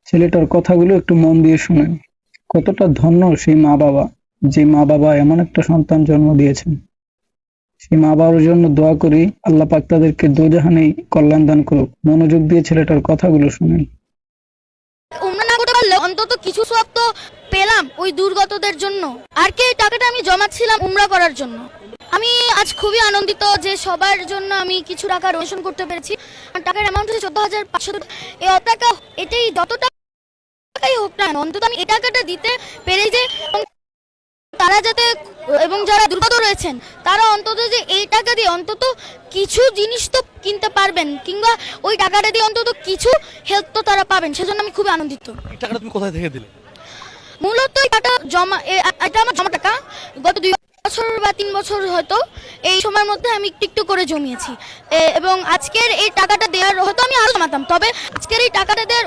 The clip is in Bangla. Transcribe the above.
ছেলেটার কথাগুলো একটু মন দিয়ে শুনেন। কতটা ধন্য সেই মা-বাবা, যে মা-বাবা এমন একটা সন্তান জন্ম দিয়েছেন। সেই মা-বাবার জন্য দোয়া করি, আল্লাহ পাক তাদেরকে দোজাহানেই কল্যাণ দান করুক। মনোযোগ দিয়ে ছেলেটার কথাগুলো শুনেন। উমরা না করতে পারলে অন্তত কিছু সওয়াব তো পেলাম ওই দুর্গতদের জন্য। আর কি এই টাকাটা আমি জমাচ্ছিলাম উমরা করার জন্য। আমি আজ খুবই আনন্দিত যে সবার জন্য আমি কিছু টাকা ডোনেশন করতে পেরেছি। আর টাকার অ্যামাউন্ট হচ্ছে 14,500 টাকা। এই টাকা এটাই যত টাকাই হোক না কেন, অন্তত আমি এই টাকাটা দিতে পেরে যে তারা যাতে এবং যারা দুর্গত রয়েছেন তারা অন্তত যে এই টাকা দিয়ে অন্তত কিছু জিনিস তো কিনতে পারবেন, কিংবা ওই টাকাটা দিয়ে অন্তত কিছু হেল্প তো তারা পাবেন, সেজন্য আমি খুবই আনন্দিত। এই টাকাটা তুমি কোথায় থেকে দিলে? মূলত এই টাকা জমা, এটা আমার জমা টাকা। গত 2 বছর বা 3 বছর হয়তো এই সময়ের মধ্যে আমি একটু একটু করে জমিয়েছি, এবং আজকের এই টাকাটা দেওয়ার হয়তো আমি আরো জমাতাম, তবে আজকের এই টাকাটা দেওয়ার